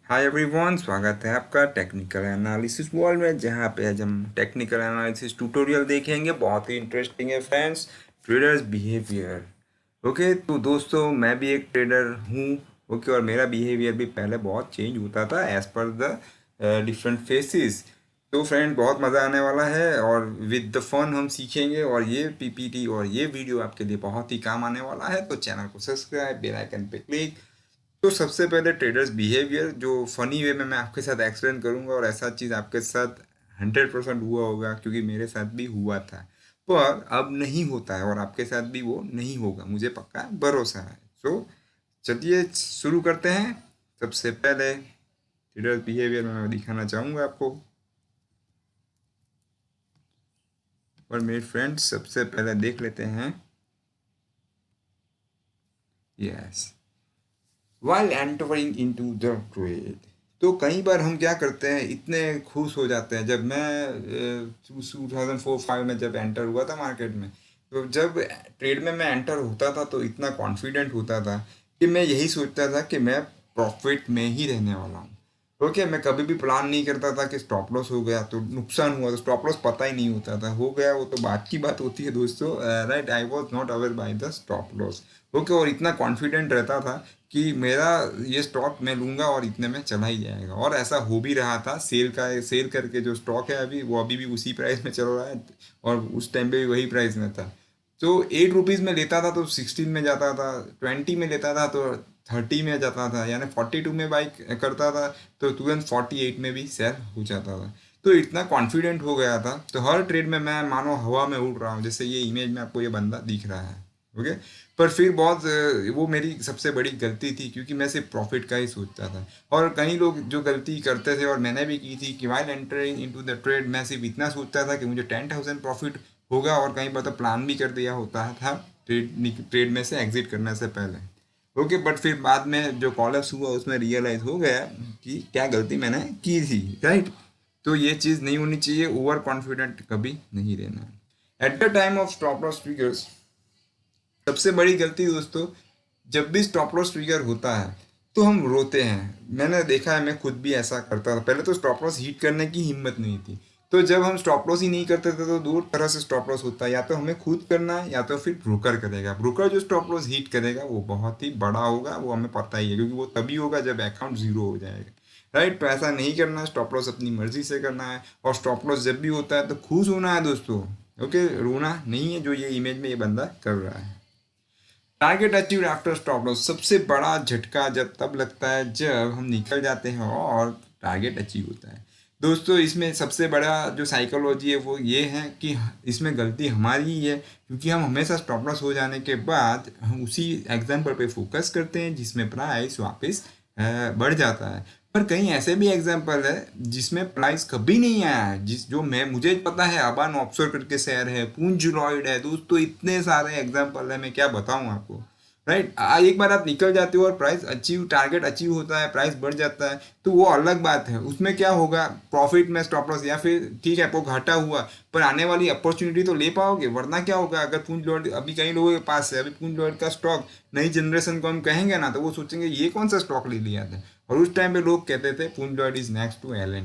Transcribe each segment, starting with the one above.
Hi everyone, स्वागत है आपका टेक्निकल एनालिसिस वर्ल्ड में, जहाँ पे आज हम टेक्निकल एनालिसिस ट्यूटोरियल देखेंगे। बहुत ही इंटरेस्टिंग है फ्रेंड्स, ट्रेडर्स बिहेवियर। ओके, तो दोस्तों मैं भी एक ट्रेडर हूँ। ओके, और मेरा बिहेवियर भी पहले बहुत चेंज होता था as per the different faces. तो फ्रेंड, बहुत मज़ा आने वाला है और विद द फन हम सीखेंगे, और ये पीपीटी और ये वीडियो आपके लिए बहुत ही काम आने वाला है। तो चैनल को सब्सक्राइब, बेल आइकन पे क्लिक। तो सबसे पहले ट्रेडर्स बिहेवियर जो फनी वे में मैं आपके साथ एक्सप्लेन करूंगा, और ऐसा चीज़ आपके साथ 100% हुआ होगा, क्योंकि मेरे साथ भी हुआ था। पर अब नहीं होता है और आपके साथ भी वो नहीं होगा, मुझे पक्का भरोसा है। सो चलिए शुरू करते हैं। सबसे पहले ट्रेडर्स बिहेवियर में मैं दिखाना चाहूँगा आपको। और मेरे फ्रेंड्स, सबसे पहले देख लेते हैं। Yes, while entering into the trade। तो कई बार हम क्या करते हैं, इतने खुश हो जाते हैं। जब मैं 2004-5 में जब एंटर हुआ था मार्केट में, तो जब ट्रेड में मैं एंटर होता था तो इतना कॉन्फिडेंट होता था कि मैं यही सोचता था कि मैं प्रॉफिट में ही रहने वाला हूँ। ओके, मैं कभी भी प्लान नहीं करता था कि स्टॉप लॉस हो गया तो नुकसान हुआ, तो स्टॉप लॉस पता ही नहीं होता था। हो गया वो तो बात की बात होती है दोस्तों। Right, I was not aware by the stop loss. Okay, और इतना कॉन्फिडेंट रहता था कि मेरा ये स्टॉक मैं लूँगा और इतने में चला ही जाएगा, और ऐसा हो भी रहा था। सेल करके जो स्टॉक है अभी, वो अभी भी उसी प्राइस में चल रहा है, और उस टाइम पे भी वही प्राइस में था। तो 8 रुपीज़ में लेता था तो 16 में जाता था, 20 में लेता था तो 30 में जाता था, यानी 42 में बाई करता था तो तुरंत 48 में भी सेल हो जाता था। तो इतना कॉन्फिडेंट हो गया था, तो हर ट्रेड में मैं मानो हवा में उड़ रहा हूँ, जैसे ये इमेज में आपको ये बंदा दिख रहा है। ओके, पर फिर बहुत वो मेरी सबसे बड़ी गलती थी, क्योंकि मैं सिर्फ प्रॉफिट का ही सोचता था। और कई लोग जो गलती करते थे, और मैंने भी की थी, कि while entering into the trade मैं सिर्फ इतना सोचता था कि मुझे 10,000 प्रॉफिट होगा, और कई बार तो प्लान भी कर दिया होता था ट्रेड में से एग्जिट करने से पहले। ओके, बट फिर बाद में जो कॉलेप्स हुआ उसमें रियलाइज हो गया कि क्या गलती मैंने की थी। राइट, तो ये चीज़ नहीं होनी चाहिए, ओवर कॉन्फिडेंट कभी नहीं रहना। At the time of stop loss triggers, सबसे बड़ी गलती दोस्तों, जब भी स्टॉप लॉस ट्रिगर होता है तो हम रोते हैं। मैंने देखा है, मैं खुद भी ऐसा करता था। पहले तो स्टॉप लॉस हिट करने की हिम्मत नहीं थी, तो जब हम स्टॉप लॉस ही नहीं करते थे तो दो तरह से स्टॉप लॉस होता है, या तो हमें खुद करना है या तो फिर ब्रोकर करेगा। ब्रोकर जो स्टॉप लॉस हिट करेगा वो बहुत ही बड़ा होगा, वो हमें पता ही है, क्योंकि वो तभी होगा जब अकाउंट जीरो हो जाएगा। राइट, तो ऐसा नहीं करना है, स्टॉप लॉस अपनी मर्जी से करना है। और स्टॉप लॉस जब भी होता है तो खुश होना है दोस्तों। ओके, रोना नहीं है, जो ये इमेज में ये बंदा कर रहा है। Target achieve after stop loss, सबसे बड़ा झटका जब तब लगता है जब हम निकल जाते हैं और टारगेट अचीव होता है। दोस्तों, इसमें सबसे बड़ा जो साइकोलॉजी है वो ये है कि इसमें गलती हमारी ही है, क्योंकि हम हमेशा स्टॉप लॉस हो जाने के बाद हम उसी एग्जाम्पल पे फोकस करते हैं जिसमें प्राइस वापस बढ़ जाता है। पर कहीं ऐसे भी एग्जाम्पल है जिसमें प्राइस कभी नहीं आया है, जिस जो मैं मुझे पता है, अबान ऑप्शोर करके शेयर है, पूंज लॉयड है दोस्तों, इतने सारे एग्जाम्पल है, मैं क्या बताऊं आपको। राइट, एक बार आप निकल जाते हो और प्राइस अचीव, टारगेट अचीव होता है, प्राइस बढ़ जाता है, तो वो अलग बात है। उसमें क्या होगा, प्रॉफिट में स्टॉप लॉस, या फिर ठीक है आपको घाटा हुआ, पर आने वाली अपॉर्चुनिटी तो ले पाओगे। वरना क्या होगा, अगर पूंज लॉयड अभी कई लोगों के पास है, अभी पूंज लॉयड का स्टॉक, नई जनरेशन को हम कहेंगे ना तो वो सोचेंगे ये कौन सा स्टॉक ले लिया था। और उस टाइम पे लोग कहते थे Punj Lloyd is next to L.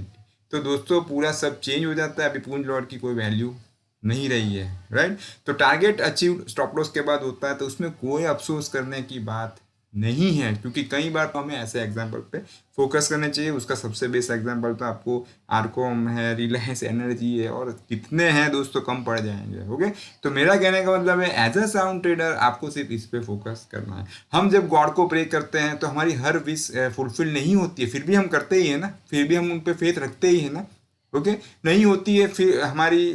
तो दोस्तों पूरा सब चेंज हो जाता है, अभी पूंज लॉयड की कोई वैल्यू नहीं रही है। राइट, तो टारगेट अचीव स्टॉप लॉस के बाद होता है, तो उसमें कोई अफसोस करने की बात नहीं है, क्योंकि कई बार तो हमें ऐसे एग्जाम्पल पे फोकस करना चाहिए। उसका सबसे बेस्ट एग्जाम्पल तो आपको आरकॉम है, रिलायंस एनर्जी है, और कितने हैं दोस्तों, कम पड़ जाएंगे। ओके, तो मेरा कहने का मतलब है, एज अ साउंड ट्रेडर आपको सिर्फ इस पे फोकस करना है। हम जब गॉड को प्रे करते हैं तो हमारी हर विश फुलफिल नहीं होती है, फिर भी हम करते ही है ना, फिर भी हम उन पे फेथ रखते ही है ना। ओके, नहीं होती है, फिर हमारी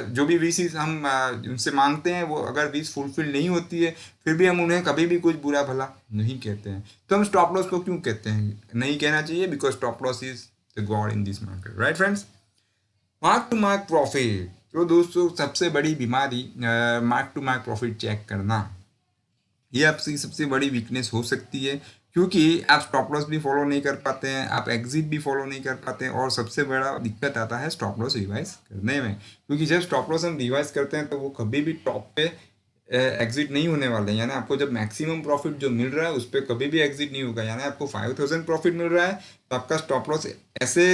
जो भी विशेस हम उनसे मांगते हैं, वो अगर विश फुलफिल नहीं होती है, फिर भी हम उन्हें कभी भी कुछ बुरा भला नहीं कहते हैं। तो हम स्टॉप लॉस को क्यों कहते हैं, नहीं कहना चाहिए, because stop loss is the god in this market. Right friends, mark to mark profit, तो दोस्तों सबसे बड़ी बीमारी mark to mark profit check करना, ये आपकी सबसे बड़ी वीकनेस हो सकती है, क्योंकि आप स्टॉप लॉस भी फॉलो नहीं कर पाते हैं, आप एग्जिट भी फॉलो नहीं कर पाते हैं, और सबसे बड़ा दिक्कत आता है स्टॉप लॉस रिवाइज करने में। क्योंकि जब स्टॉप लॉस हम रिवाइज करते हैं तो वो कभी भी टॉप पे एग्जिट नहीं होने वाले हैं। यानी आपको जब मैक्सिमम प्रॉफिट जो मिल रहा है उस पर कभी भी एग्जिट नहीं होगा। यानी आपको 5000 प्रॉफिट मिल रहा है तो आपका स्टॉप लॉस ऐसे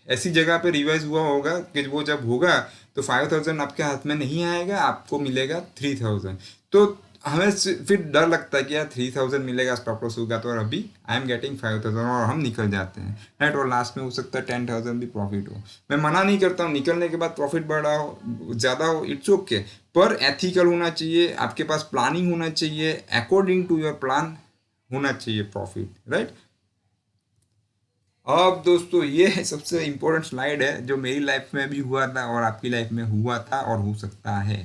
ऐसी जगह पे रिवाइज हुआ होगा कि वो जब होगा तो 5000 आपके हाथ में नहीं आएगा, आपको मिलेगा 3000। तो हमें फिर डर लगता है कि यार 3000 मिलेगा, स्टॉप लॉस होगा, तो और अभी आई एम गेटिंग 5000 और हम निकल जाते हैं, राइट। और लास्ट में हो सकता है 10,000 भी प्रॉफिट हो। मैं मना नहीं करता हूँ निकलने के बाद प्रॉफिट बढ़ा हो, ज़्यादा हो, इट्स ओके, पर एथिकल होना चाहिए, आपके पास प्लानिंग होना चाहिए, अकॉर्डिंग टू योर प्लान होना चाहिए प्रॉफिट, राइट। अब दोस्तों ये सबसे इम्पोर्टेंट स्लाइड है जो मेरी लाइफ में भी हुआ था और आपकी लाइफ में हुआ था और हो सकता है।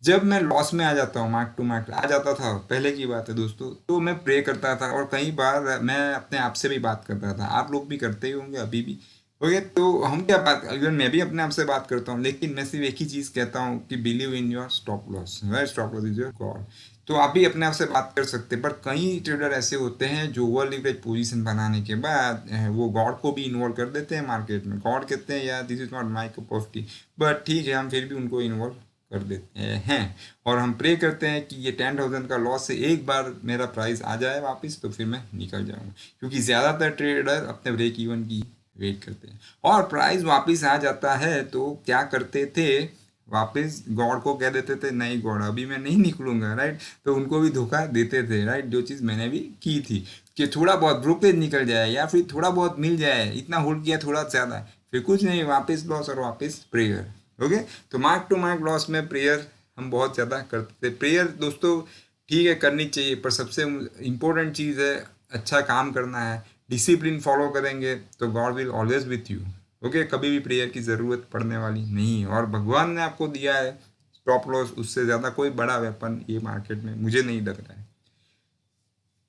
जब मैं लॉस में आ जाता हूँ, मार्क टू मार्क आ जाता था, पहले की बात है दोस्तों, तो मैं प्रे करता था और कई बार मैं अपने आप से भी बात करता था। आप लोग भी करते ही होंगे अभी भी, ओके। तो हम क्या बात, इवन मैं भी अपने आप से बात करता हूँ, लेकिन मैं सिर्फ एक ही चीज़ कहता हूँ कि believe in your stop loss, right. Stop loss is your God. तो आप भी अपने आप से बात कर सकते हैं, पर कई ट्रेडर ऐसे होते हैं जो ओवर लिवरेज पोजीशन बनाने के बाद वो गॉड को भी इन्वॉल्व कर देते हैं मार्केट में। गॉड कहते हैं यार this is not my cup of T, but ठीक है हम फिर भी उनको इन्वॉल्व कर देते हैं और हम प्रे करते हैं कि ये 10,000 का लॉस से एक बार मेरा प्राइस आ जाए वापस, तो फिर मैं निकल जाऊंगा। क्योंकि ज़्यादातर ट्रेडर अपने ब्रेक इवन की वेट करते हैं और प्राइस वापस आ जाता है तो क्या करते थे, वापस गॉड को कह देते थे नहीं गॉड अभी मैं नहीं निकलूंगा, राइट। तो उनको भी धोखा देते थे, राइट, जो चीज़ मैंने भी की थी कि थोड़ा बहुत ब्रोकरेज निकल जाए या फिर थोड़ा बहुत मिल जाए, इतना होल्ड किया थोड़ा ज़्यादा, फिर कुछ नहीं, वापस लॉस और वापस प्रेयर, ओके। तो मार्क टू मार्क लॉस में प्रेयर हम बहुत ज़्यादा करते थे। प्रेयर दोस्तों ठीक है करनी चाहिए, पर सबसे इम्पोर्टेंट चीज़ है अच्छा काम करना है, डिसिप्लिन फॉलो करेंगे तो God will always with you, okay. कभी भी प्रेयर की ज़रूरत पड़ने वाली नहीं है और भगवान ने आपको दिया है स्टॉप लॉस, उससे ज़्यादा कोई बड़ा वेपन ये मार्केट में मुझे नहीं लग रहा है।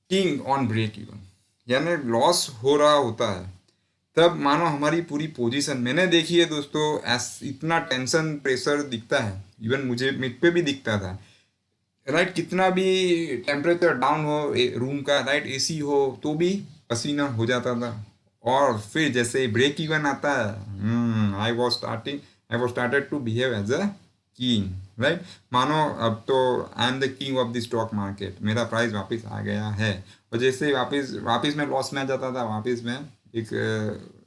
किंग ऑन ब्रेक इवन, यानी लॉस हो रहा होता है तब मानो हमारी पूरी पोजीशन मैंने देखी है दोस्तों, इतना टेंशन प्रेशर दिखता है, इवन मुझे मुझ पे भी दिखता था, राइट। कितना भी टेम्परेचर डाउन हो रूम का, राइट, एसी हो, तो भी पसीना हो जाता था। और फिर जैसे ही ब्रेक इवन आता है, I was started to behave as a king, right. मानो अब तो I am the king of the stock market, मेरा प्राइस वापस आ गया है। और जैसे वापस वापस मैं लॉस में आ जाता था, वापस मैं एक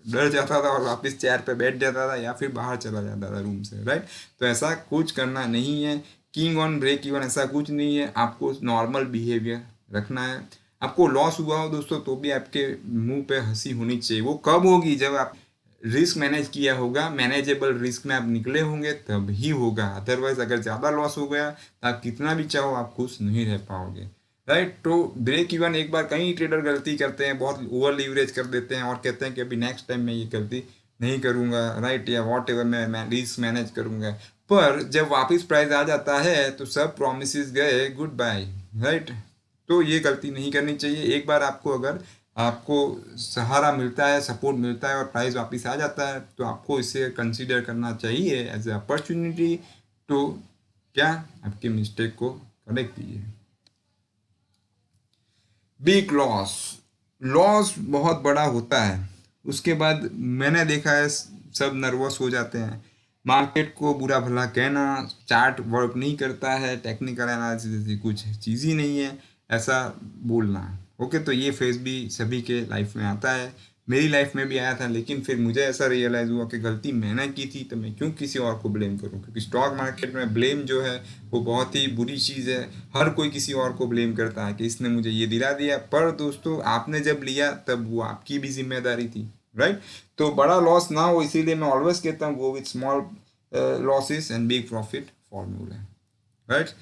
डर जाता था और वापस चेयर पे बैठ जाता था या फिर बाहर चला जाता था रूम से, राइट। तो ऐसा कुछ करना नहीं है। किंग ऑन ब्रेक इवन ऐसा कुछ नहीं है, आपको नॉर्मल बिहेवियर रखना है। आपको लॉस हुआ हो दोस्तों तो भी आपके मुंह पे हंसी होनी चाहिए। वो कब होगी, जब आप रिस्क मैनेज किया होगा, मैनेजेबल रिस्क में आप निकले होंगे तब ही होगा। अदरवाइज अगर ज़्यादा लॉस हो गया तो आप कितना भी चाहो आप खुश नहीं रह पाओगे, राइट। तो ब्रेक इवन एक बार कई ट्रेडर गलती करते हैं, बहुत ओवर लीवरेज कर देते हैं और कहते हैं कि अभी नेक्स्ट टाइम मैं ये गलती नहीं करूंगा, राइट, या वॉट एवर मैं रिस्क मैनेज करूंगा। पर जब वापस प्राइस आ जाता है तो सब प्रॉमिसेस गए गुड बाय, राइट। तो ये गलती नहीं करनी चाहिए। एक बार आपको अगर आपको सहारा मिलता है, सपोर्ट मिलता है और प्राइस वापस आ जाता है तो आपको इसे कंसीडर करना चाहिए एज ए अपॉर्चुनिटी टू क्या आपके मिस्टेक को करेक्ट कीजिए। बिग लॉस, लॉस बहुत बड़ा होता है, उसके बाद मैंने देखा है सब नर्वस हो जाते हैं। मार्केट को बुरा भला कहना, चार्ट वर्क नहीं करता है, टेक्निकल एनालिसिस जैसी कुछ चीज़ ही नहीं है, ऐसा बोलना, ओके। तो ये फेज भी सभी के लाइफ में आता है, मेरी लाइफ में भी आया था, लेकिन फिर मुझे ऐसा रियलाइज़ हुआ कि गलती मैंने की थी तो मैं क्यों किसी और को ब्लेम करूं। क्योंकि स्टॉक मार्केट में ब्लेम जो है वो बहुत ही बुरी चीज़ है। हर कोई किसी और को ब्लेम करता है कि इसने मुझे ये दिला दिया, पर दोस्तों आपने जब लिया तब वो आपकी भी जिम्मेदारी थी, राइट। तो बड़ा लॉस ना हो, इसीलिए मैं ऑलवेज कहता हूँ go with small losses and big profit formula, right.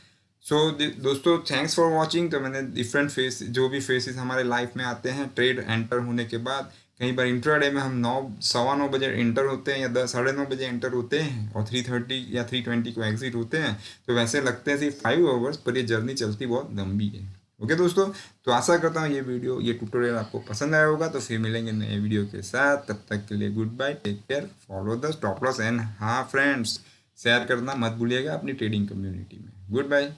So दोस्तों थैंक्स फॉर वॉचिंग। तो मैंने डिफरेंट फेस, जो भी फेसेस हमारे लाइफ में आते हैं ट्रेड एंटर होने के बाद, कई बार इंट्राडे में हम 9 सवा 9 बजे एंटर होते हैं या 10 साढ़े 9 बजे एंटर होते हैं और 3:30 या 3:20 को एग्जिट होते हैं। तो वैसे लगते हैं सिर्फ 5 आवर्स, पर ये जर्नी चलती बहुत लंबी है, ओके दोस्तों। तो आशा करता हूँ ये ट्यूटोरियल आपको पसंद आया होगा। तो फिर मिलेंगे नए वीडियो के साथ, तब तक के लिए goodbye, take care, follow the stop loss and हाँ फ्रेंड्स शेयर करना मत भूलिएगा अपनी ट्रेडिंग कम्युनिटी में। Good bye.